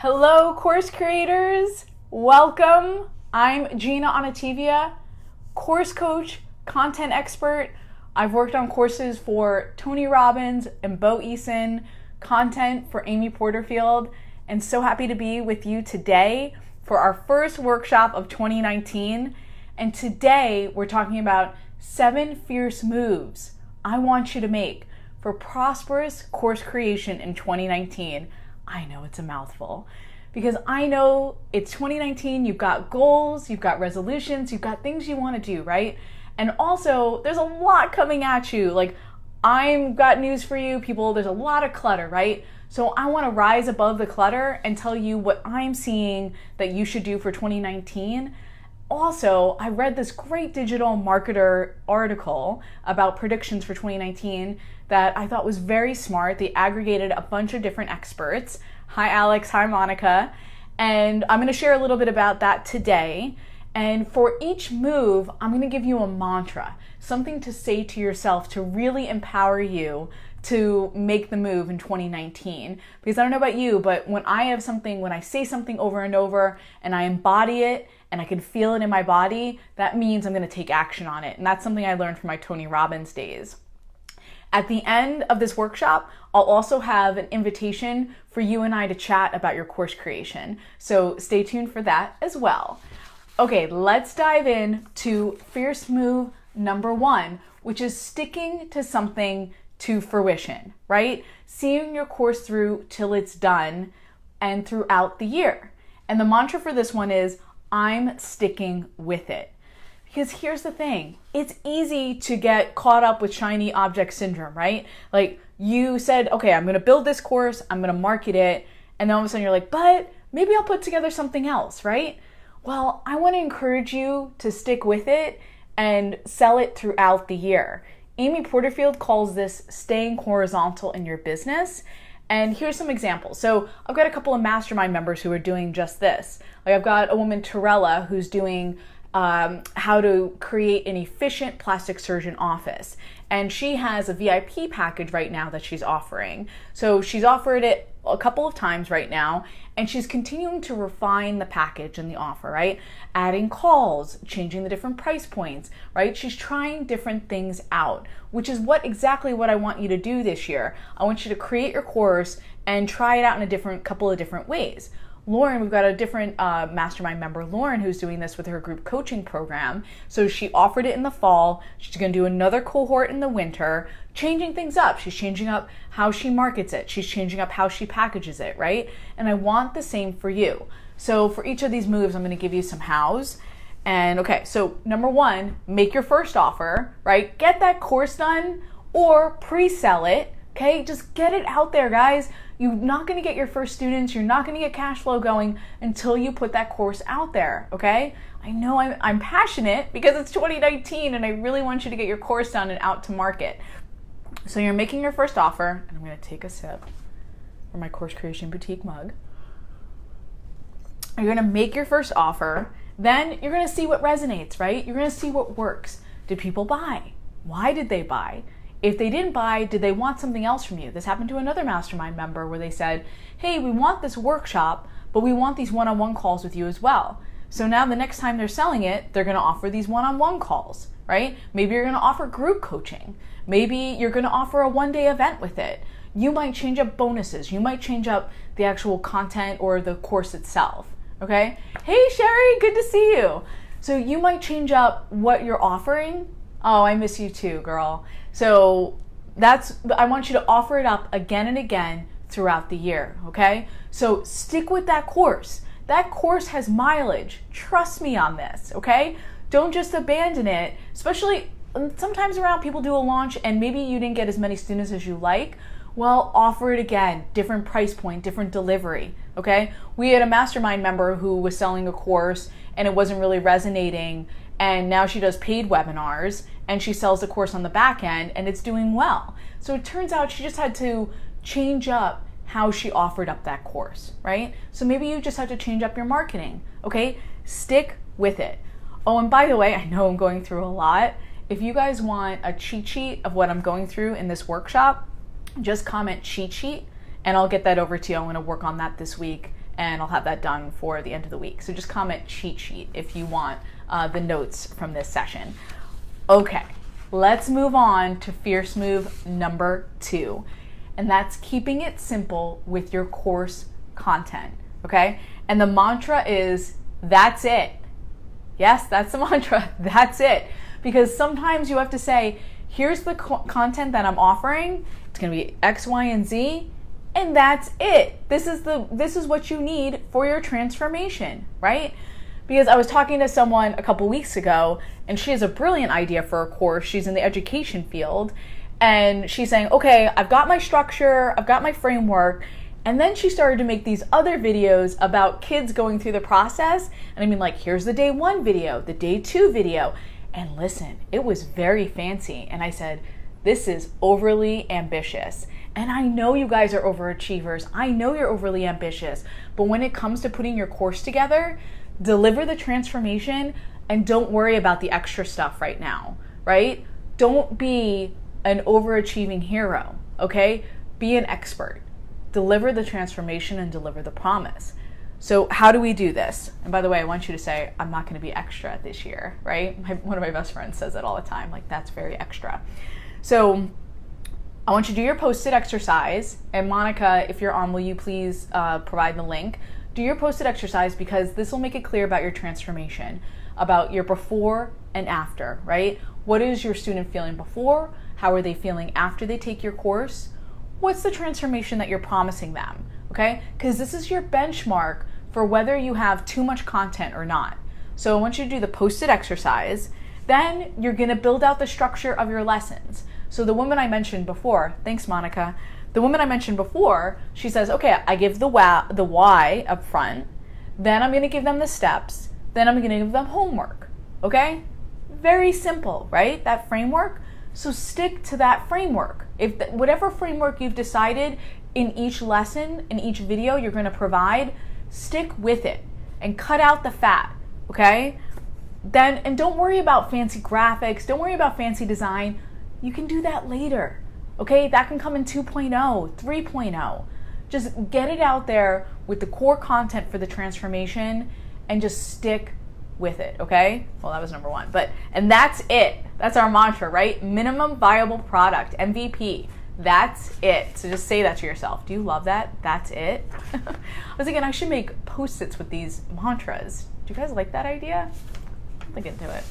Hello, course creators. Welcome. I'm Gina Onativia, course coach, content expert. I've worked on courses for Tony Robbins and Bo Eason, content for Amy Porterfield, and so happy to be with you today for our first workshop of 2019. And today we're talking about 7 fierce moves I want you to make for prosperous course creation in 2019. I know it's a mouthful because I know it's 2019. You've got goals, you've got resolutions, you've got things you want to do, right? And also there's a lot coming at you. Like, I've got news for you people, there's a lot of clutter, right? So I want to rise above the clutter and tell you what I'm seeing that you should do for 2019. Also, I read this great digital marketer article about predictions for 2019 that I thought was very smart. They aggregated a bunch of different experts. Hi, Alex. Hi, Monica. And I'm going to share a little bit about that today. And for each move, I'm going to give you a mantra, something to say to yourself to really empower you to make the move in 2019. Because I don't know about you, but when I say something over and over and I embody it and I can feel it in my body, that means I'm going to take action on it. And that's something I learned from my Tony Robbins days. At the end of this workshop, I'll also have an invitation for you and I to chat about your course creation. So stay tuned for that as well. Okay, let's dive in to fierce move number 1, which is sticking to something to fruition, right? Seeing your course through till it's done and throughout the year. And the mantra for this one is, I'm sticking with it. Because here's the thing, it's easy to get caught up with shiny object syndrome, right? Like, you said, okay, I'm gonna build this course, I'm gonna market it, and then all of a sudden you're like, but maybe I'll put together something else, right? Well, I wanna encourage you to stick with it and sell it throughout the year. Amy Porterfield calls this staying horizontal in your business. And here's some examples. So I've got a couple of mastermind members who are doing just this. Like, I've got a woman, Torella, who's doing how to create an efficient plastic surgeon office. And she has a VIP package right now that she's offering. So she's offered it a couple of times right now, and she's continuing to refine the package and the offer, right? Adding calls, changing the different price points, right? She's trying different things out, which is exactly what I want you to do this year. I want you to create your course and try it out in a couple of different ways. Lauren, we've got a different mastermind member, Lauren, who's doing this with her group coaching program. So she offered it in the fall. She's going to do another cohort in the winter, changing things up. She's changing up how she markets it. She's changing up how she packages it, right? And I want the same for you. So for each of these moves, I'm going to give you some hows. And okay, so number 1, make your first offer, right? Get that course done or pre-sell it. Okay, just get it out there, guys. You're not going to get your first students. You're not going to get cash flow going until you put that course out there, okay? I know I'm passionate because it's 2019 and I really want you to get your course done and out to market. So you're making your first offer, and I'm going to take a sip from my Course Creation Boutique mug. You're going to make your first offer. Then you're going to see what resonates, right? You're going to see what works. Did people buy? Why did they buy? If they didn't buy, did they want something else from you? This happened to another mastermind member where they said, hey, we want this workshop, but we want these one-on-one calls with you as well. So now the next time they're selling it, they're going to offer these one-on-one calls, right? Maybe you're going to offer group coaching. Maybe you're going to offer a one-day event with it. You might change up bonuses. You might change up the actual content or the course itself, okay? Hey, Sherry, good to see you. So you might change up what you're offering. Oh, I miss you too, girl. So I want you to offer it up again and again throughout the year, okay? So stick with that course. That course has mileage. Trust me on this, okay? Don't just abandon it, especially sometimes around people do a launch and maybe you didn't get as many students as you like. Well, offer it again, different price point, different delivery, okay? We had a mastermind member who was selling a course and it wasn't really resonating, and now she does paid webinars and she sells the course on the back end and it's doing well. So it turns out she just had to change up how she offered up that course, right? So maybe you just have to change up your marketing, okay? Stick with it. Oh, and by the way, I know I'm going through a lot. If you guys want a cheat sheet of what I'm going through in this workshop, just comment cheat sheet and I'll get that over to you. I'm going to work on that this week and I'll have that done for the end of the week. So just comment cheat sheet if you want the notes from this session. Okay, let's move on to fierce move number 2, and that's keeping it simple with your course content, okay? And the mantra is, that's it. Yes, that's the mantra, that's it. Because sometimes you have to say, here's the content that I'm offering, it's gonna be X, Y, and Z, and that's it. This is what you need for your transformation, right? Because I was talking to someone a couple weeks ago, and she has a brilliant idea for a course. She's in the education field, and she's saying, okay, I've got my structure, I've got my framework, and then she started to make these other videos about kids going through the process. And I mean, like, here's the day 1 video, the day 2 video, and listen, it was very fancy. And I said, this is overly ambitious. And I know you guys are overachievers. I know you're overly ambitious. But when it comes to putting your course together, deliver the transformation and don't worry about the extra stuff right now, right? Don't be an overachieving hero, okay? Be an expert. Deliver the transformation and deliver the promise. So how do we do this? And by the way, I want you to say, I'm not going to be extra this year, right? One of my best friends says it all the time, like, that's very extra. So I want you to do your post-it exercise. And Monica, if you're on, will you please provide the link? Do your post-it exercise, because this will make it clear about your transformation, about your before and after, right? What is your student feeling before? How are they feeling after they take your course? What's the transformation that you're promising them, okay? Because this is your benchmark for whether you have too much content or not. So I want you to do the post-it exercise. Then you're gonna build out the structure of your lessons. So the woman I mentioned before, thanks Monica, the woman I mentioned before, she says, okay, I give the why up front, then I'm gonna give them the steps, then I'm gonna give them homework, okay? Very simple, right? That framework. So stick to that framework. If whatever framework you've decided in each lesson, in each video you're gonna provide, stick with it and cut out the fat, okay? Then, and don't worry about fancy graphics, don't worry about fancy design. You can do that later, okay? That can come in 2.0, 3.0. Just get it out there with the core content for the transformation and just stick with it, okay? Well, that was number 1, and that's it. That's our mantra, right? Minimum viable product, MVP. That's it. So just say that to yourself. Do you love that? That's it. I was thinking I should make post-its with these mantras. Do you guys like that idea? Look into it.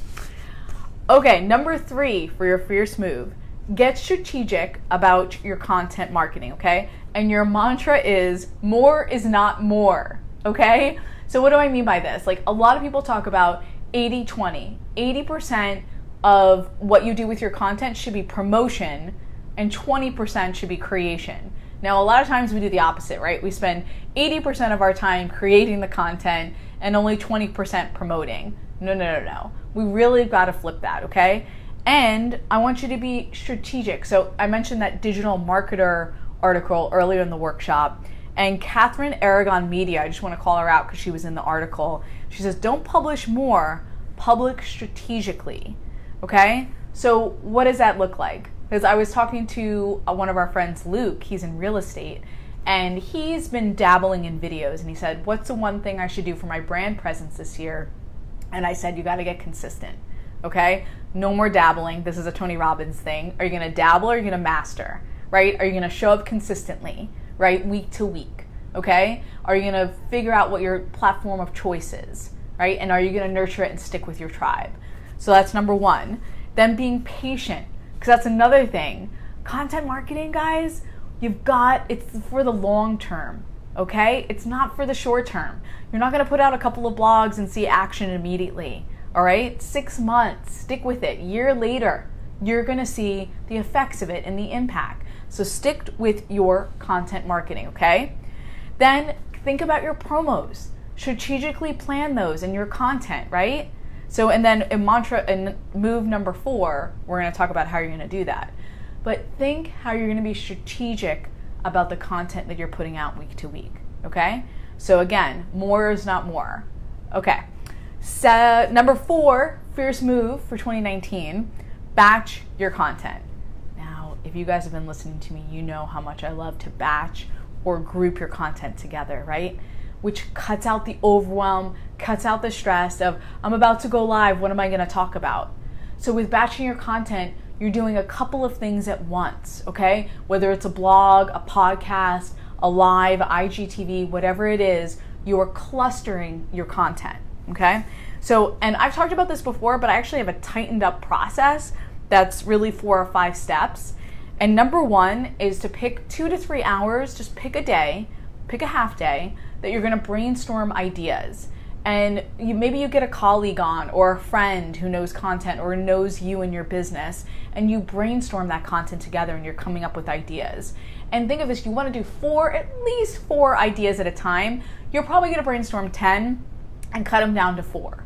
Okay, number 3 for your fierce move. Get strategic about your content marketing, okay? And your mantra is, more is not more, okay? So what do I mean by this? Like, a lot of people talk about 80-20. 80% of what you do with your content should be promotion and 20% should be creation. Now, a lot of times we do the opposite, right? We spend 80% of our time creating the content and only 20% promoting. No. We really got to flip that, okay? And I want you to be strategic. So I mentioned that digital marketer article earlier in the workshop, and Catherine Aragon Media, I just want to call her out because she was in the article. She says, don't publish more, publish strategically, okay? So what does that look like? Because I was talking to one of our friends, Luke, he's in real estate, and he's been dabbling in videos, and he said, what's the one thing I should do for my brand presence this year? And I said, you got to get consistent, okay? No more dabbling. This is a Tony Robbins thing. Are you going to dabble or are you going to master, right? Are you going to show up consistently, right? Week to week, okay? Are you going to figure out what your platform of choice is, right? And are you going to nurture it and stick with your tribe? So that's number 1. Then being patient, because that's another thing. Content marketing, guys, it's for the long term, okay? It's not for the short term. You're not going to put out a couple of blogs and see action immediately, all right? 6 months, stick with it. Year later, you're going to see the effects of it and the impact. So stick with your content marketing, okay? Then think about your promos. Strategically plan those in your content, right? So, and then in move number 4, we're going to talk about how you're going to do that. But think how you're going to be strategic about the content that you're putting out week to week, okay? So again, more is not more. Okay, so number 4, fierce move for 2019, batch your content. Now, if you guys have been listening to me, you know how much I love to batch or group your content together, right? which cuts out the overwhelm, cuts out the stress of, I'm about to go live, what am I going to talk about? So with batching your content, you're doing a couple of things at once, okay? Whether it's a blog, a podcast, a live, IGTV, whatever it is, you are clustering your content, okay? So, and I've talked about this before, but I actually have a tightened up process that's really 4 or 5 steps. And number 1 is to pick 2 to 3 hours, just pick a day, pick a half day, that you're gonna brainstorm ideas. And maybe you get a colleague on or a friend who knows content or knows you and your business, and you brainstorm that content together and you're coming up with ideas. And think of this, you want to do at least 4 ideas at a time. You're probably going to brainstorm 10 and cut them down to 4.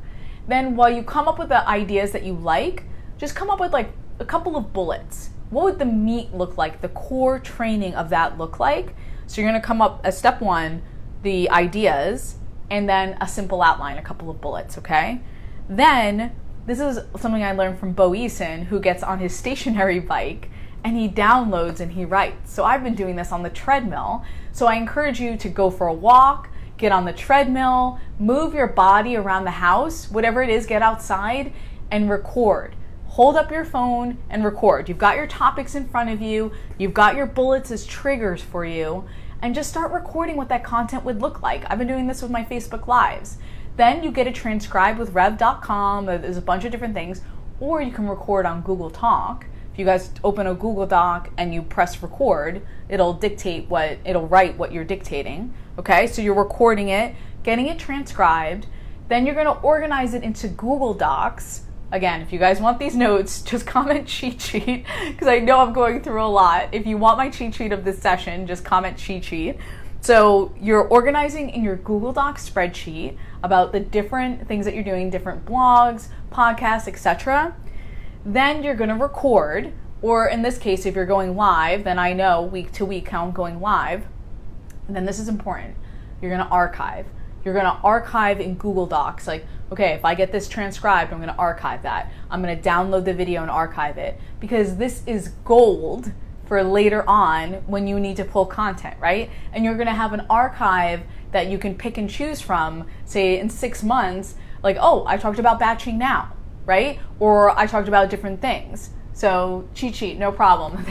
Then while you come up with the ideas that you like, just come up with like a couple of bullets. What would the meat look like? The core training of that look like? So you're going to come up as step 1, the ideas, and then a simple outline, a couple of bullets, okay? Then, this is something I learned from Bo Eason, who gets on his stationary bike and he downloads and he writes. So I've been doing this on the treadmill. So I encourage you to go for a walk, get on the treadmill, move your body around the house, whatever it is, get outside and record. Hold up your phone and record. You've got your topics in front of you, you've got your bullets as triggers for you, and just start recording what that content would look like. I've been doing this with my Facebook Lives. Then you get it transcribed with rev.com. There's a bunch of different things. Or you can record on Google Talk. If you guys open a Google Doc and you press record, it'll write what you're dictating. Okay, so you're recording it, getting it transcribed. Then you're gonna organize it into Google Docs. Again, if you guys want these notes, just comment cheat sheet, because I know I'm going through a lot. If you want my cheat sheet of this session, just comment cheat sheet. So you're organizing in your Google Docs spreadsheet about the different things that you're doing, different blogs, podcasts, etc. Then you're going to record, or in this case, if you're going live, then I know week to week how I'm going live. And then this is important. You're going to archive. You're going to archive in Google Docs. Like, okay, if I get this transcribed, I'm going to archive that. I'm going to download the video and archive it, because this is gold for later on when you need to pull content, right? And you're going to have an archive that you can pick and choose from, say in 6 months, like, oh, I talked about batching now, right? Or I talked about different things. So cheat sheet, no problem.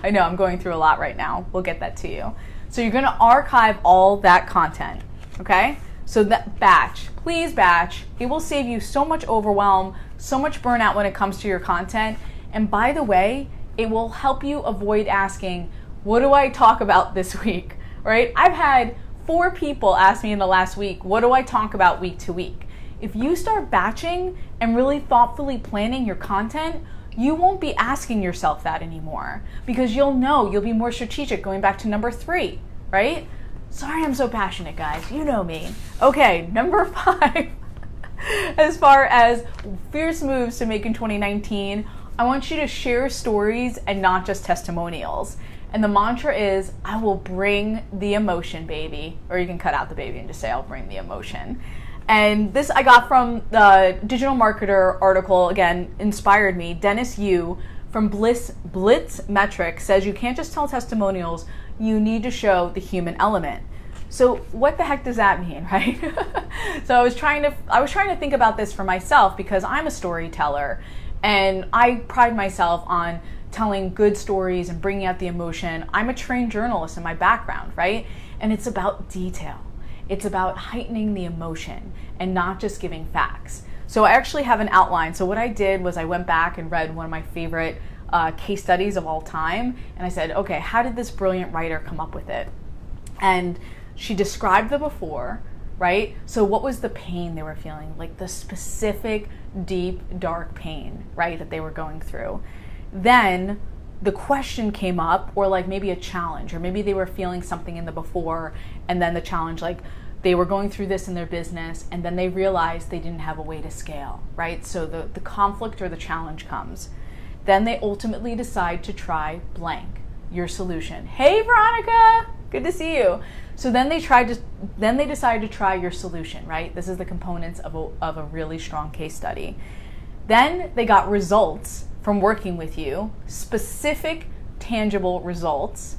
I know I'm going through a lot right now. We'll get that to you. So you're going to archive all that content. Okay, so that batch, please batch. It will save you so much overwhelm, so much burnout when it comes to your content. And by the way, it will help you avoid asking, what do I talk about this week, right? I've had 4 people ask me in the last week, what do I talk about week to week? If you start batching and really thoughtfully planning your content, you won't be asking yourself that anymore, because you'll be more strategic, going back to number 3, right? Sorry I'm so passionate, guys. You know me. Okay, number 5. As far as fierce moves to make in 2019, I want you to share stories and not just testimonials. And the mantra is, I will bring the emotion, baby. Or you can cut out the baby and just say, I'll bring the emotion. And this I got from the Digital Marketer article, again, inspired me. Dennis Yu from Blitz Metrics says you can't just tell testimonials, you need to show the human element. So what the heck does that mean, right? So I was trying to think about this for myself, because I'm a storyteller and I pride myself on telling good stories and bringing out the emotion. I'm a trained journalist in my background, right? And it's about detail. It's about heightening the emotion and not just giving facts. So I actually have an outline. So what I did was I went back and read one of my favorite case studies of all time. And I said, okay, how did this brilliant writer come up with it? And she described the before, right? So what was the pain they were feeling? Like the specific, deep, dark pain, right, that they were going through. Then the question came up, or like maybe a challenge, or maybe they were feeling something in the before, and then the challenge, like they were going through this in their business, and then they realized they didn't have a way to scale, right? So the conflict or the challenge comes. Then they ultimately decide to try blank, your solution. Hey, Veronica, good to see you. So then they decided to try your solution, right? This is the components of a really strong case study. Then they got results from working with you, specific, tangible results.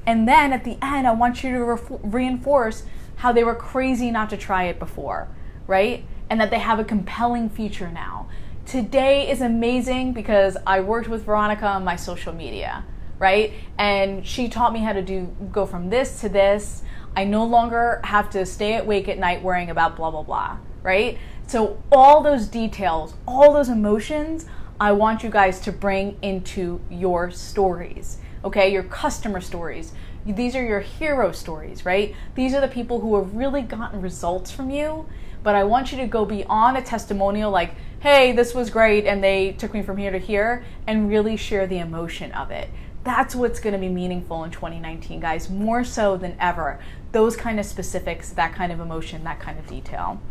And then at the end, I want you to reinforce, how they were crazy not to try it before, right? And that they have a compelling future now. Today is amazing because I worked with Veronica on my social media, right? And she taught me how to go from this to this. I no longer have to stay awake at night worrying about blah, blah, blah, right? So all those details, all those emotions, I want you guys to bring into your stories, okay? Your customer stories. These are your hero stories, right? These are the people who have really gotten results from you, but I want you to go beyond a testimonial like, hey, this was great and they took me from here to here, and really share the emotion of it. That's what's going to be meaningful in 2019, guys, more so than ever. Those kind of specifics, that kind of emotion, that kind of detail.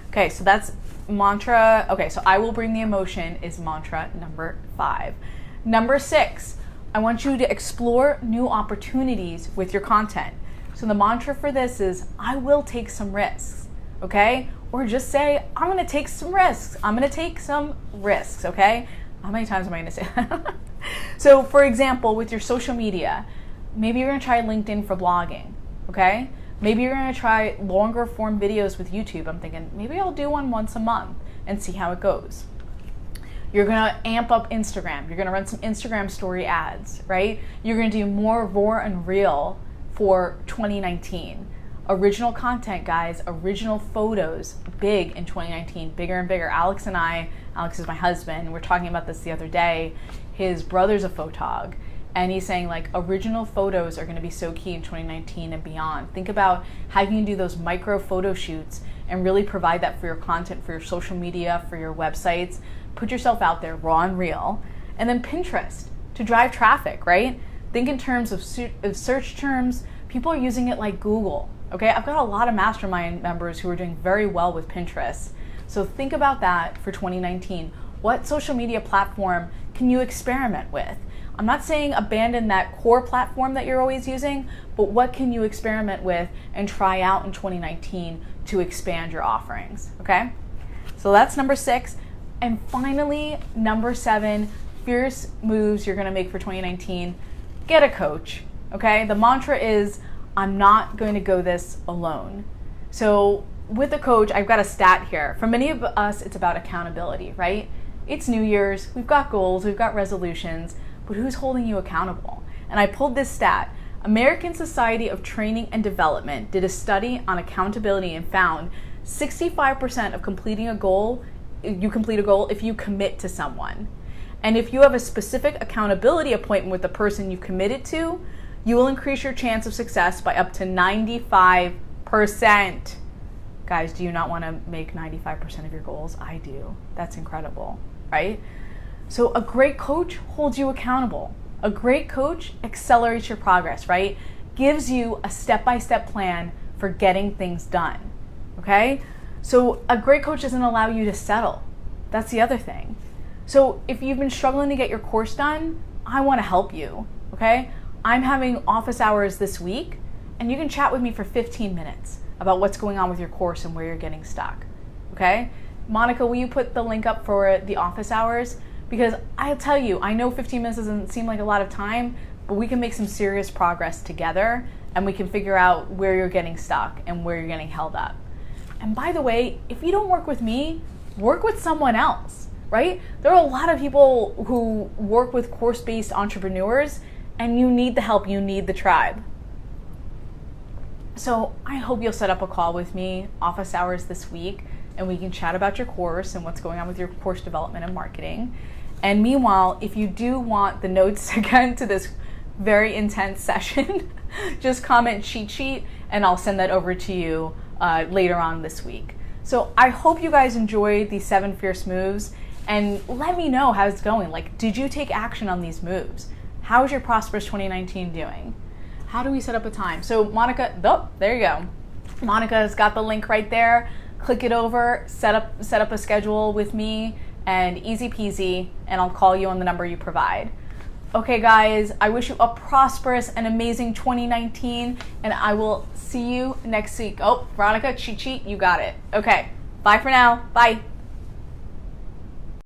Okay, so that's mantra. Okay, so I will bring the emotion is mantra number 5. Number 6, I want you to explore new opportunities with your content. So the mantra for this is, I will take some risks, okay? Or just say, I'm going to take some risks. I'm going to take some risks, okay? How many times am I going to say that? So for example, with your social media, maybe you're going to try LinkedIn for blogging, okay? Maybe you're going to try longer form videos with YouTube. I'm thinking maybe I'll do one once a month and see how it goes. You're going to amp up Instagram. You're going to run some Instagram story ads, right? You're going to do more raw and real for 2019. Original content, guys, original photos, big in 2019, bigger and bigger. Alex and I, Alex is my husband, we're talking about this the other day. His brother's a photog, and he's saying like original photos are going to be so key in 2019 and beyond. Think about how you can do those micro photo shoots and really provide that for your content, for your social media, for your websites. Put yourself out there, raw and real. And then Pinterest to drive traffic, right? Think in terms of search terms. People are using it like Google. Okay, I've got a lot of mastermind members who are doing very well with Pinterest. So think about that for 2019. What social media platform can you experiment with? I'm not saying abandon that core platform that you're always using, but what can you experiment with and try out in 2019 to expand your offerings, okay? So that's number 6. And finally, number 7, fierce moves you're gonna make for 2019. Get a coach, okay? The mantra is, I'm not going to go this alone. So with a coach, I've got a stat here. For many of us, it's about accountability, right? It's New Year's, we've got goals, we've got resolutions, but who's holding you accountable? And I pulled this stat. American Society of Training and Development did a study on accountability and found 65% of completing a goal, you complete a goal if you commit to someone. And if you have a specific accountability appointment with the person you committed to, you will increase your chance of success by up to 95%. Guys, do you not want to make 95% of your goals? I do. That's incredible, right? So a great coach holds you accountable. A great coach accelerates your progress, right? Gives you a step-by-step plan for getting things done, okay? So a great coach doesn't allow you to settle. That's the other thing. So if you've been struggling to get your course done, I want to help you, okay? I'm having office hours this week, and you can chat with me for 15 minutes about what's going on with your course and where you're getting stuck, okay? Monica, will you put the link up for the office hours? Because I'll tell you, I know 15 minutes doesn't seem like a lot of time, but we can make some serious progress together, and we can figure out where you're getting stuck and where you're getting held up. And by the way, if you don't work with me, work with someone else, right? There are a lot of people who work with course-based entrepreneurs, and you need the help, you need the tribe. So I hope you'll set up a call with me, office hours this week, and we can chat about your course and what's going on with your course development and marketing. And meanwhile, if you do want the notes again to this very intense session, just comment cheat sheet and I'll send that over to you later on this week. So I hope you guys enjoyed these 7 fierce moves, and let me know how it's going. Like, did you take action on these moves? How is your Prosperous 2019 doing? How do we set up a time? So Monica, oh, there you go. Monica's got the link right there. Click it over, set up a schedule with me, and easy peasy, and I'll call you on the number you provide. Okay guys, I wish you a prosperous and amazing 2019, and I will see you next week. Oh, Veronica, cheat sheet, you got it. Okay, bye for now, bye.